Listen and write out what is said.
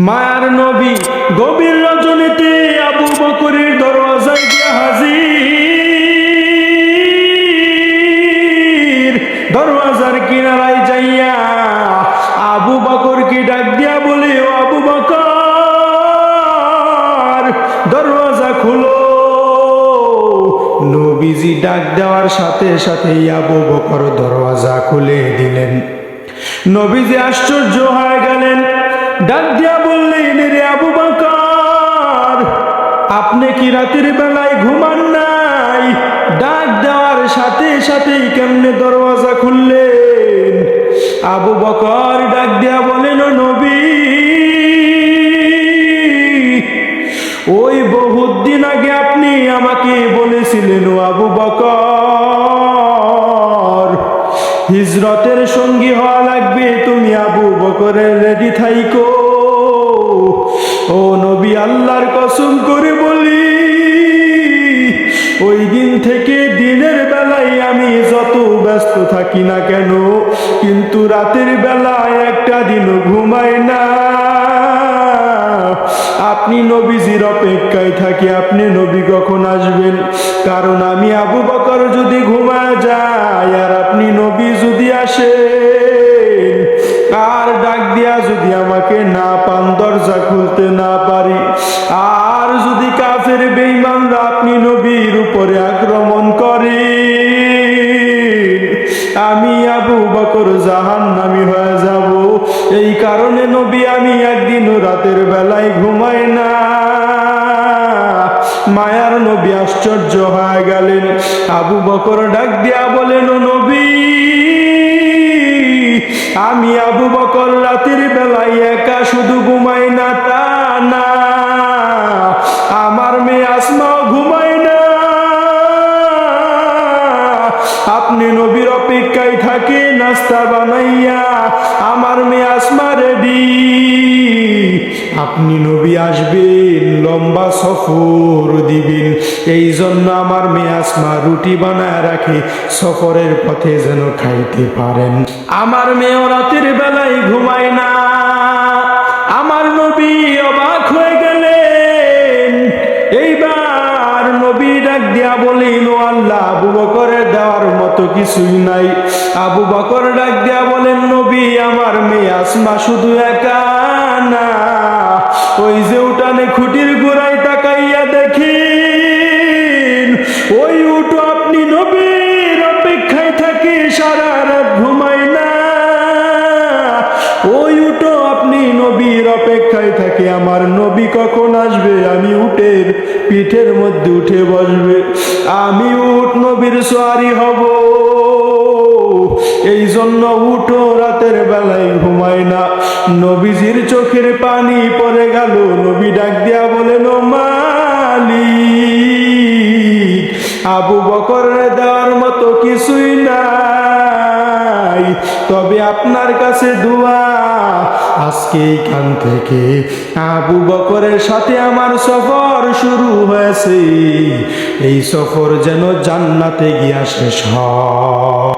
মায়ার নবী গভীর রজনীতে আবু বকরের দরওয়াজায় গিয়ে হাজির। দরওয়াজার কিনারায় যাইয়া আবু বকরকে ডাক দিয়া বলে, ও আবু বকর, দরওয়াজা খুলো। নবীজি ডাক দেওয়ার সাথে সাথেই আবু বকর দরওয়াজা খুলে দিলেন। নবীজি আশ্চর্য হয়ে গেলেন, ডাক দিয়া বললেন, রে আবু বকর, আপনি কি রাতের বেলায় ঘুমান নাই? ডাক দেওয়ার সাথে সাথেই কেমনে দরওয়াজা খুললেন? আবু বকর ডাক দিয়া বলেন, ও নবী, ওই বহুত দিন আগে আপনি আমাকে বলেছিলেন, ও আবু বকর, হিজরতের সঙ্গী হওয়া লাগবে, তুমি আবু বকরের রেডি থাইকো। ও নবী, আল্লাহর কসম করে বলি, ওই দিন থেকে দিনের বেলায় আমি যত ব্যস্ত থাকি না কেন, কিন্তু রাতের বেলায় একটা দিনও ঘুমাই না। আপনি নবীজির অপেক্ষায় থাকি, আপনি নবী কখন আসবেন? কারণ আমি আবু বকর যদি ঘুমায় যায় আর আপনি নবী যদি আসেন আর ডাক দিয়া যদি আমাকে না পান, দরজা খুলতে না পারি, আর যদি কাফের বেঈমানরা আপনি নবীর উপরে আক্রমণ করে, আমি আবু বকর জাহান্নামী হয়ে যাব। এই কারণে নবী আমি একদিনও রাতের বেলায় ঘুমাই না। মায়ার নবী আশ্চর্য হয়ে গেলেন। আবু বকর ডাক দিয়া বলেন, ও নবী, আমি আবু বকর রাতের বেলায় একা শুধু ঘুমাই না তা না, আমার মেয়ে আসমাও ঘুমায় না। আপনি নবীর অপেক্ষায় থাকে, নাস্তা বানাইয়া আমার মেয়ে আসমা রেডি। আপনি নবী আসবেন, লম্বা সফর দিবেন, এই জন্য আমার মেয়ে আসমা রুটি বানায় রাখে, সফরের পথে যেন খাইতে পারেন। আমার মেয়ে রাতের বেলায় ঘুমায় না। আমার নবী অবাক হয়ে গেলেন। এইবার নবী ডাক দিয়া বলেন, ও আল্লাহ, আবু বকরের দেওয়ার মতো কিছুই নাই। আবু বকর ডাক দিয়া বলেন, নবী, আমার মেয়ে আসমা শুধু একা না, ওই যে উঠানে খুঁটির গোড়ায় তাকাইয়া দেখেন, ওই উঠো আপনি নবীর অপেক্ষায় থাকে, সারা রাত ঘুমায় না। ওই উঠো আপনি নবীর অপেক্ষায় থাকে, আমার নবী কখন আসবে, আমি উটের পিঠের মধ্যে উঠে বসবে, আমি উট নবীর সোয়ারি হব। এই জন্য উঠো, রাতের বেলায় ঘুমায় না। নবীজির চোখের পানি পড়ে গেল। নবী ডাক দিয়া বলেন, ও মালিক, আবু বকরের দেওয়ার মতো কিছুই নাই, তবে আপনার কাছে দোয়া, আজকে এইখান থেকে আবু বকরের সাথে আমার সফর শুরু হয়েছে, এই সফর যেন জান্নাতে গিয়া শেষ হয়।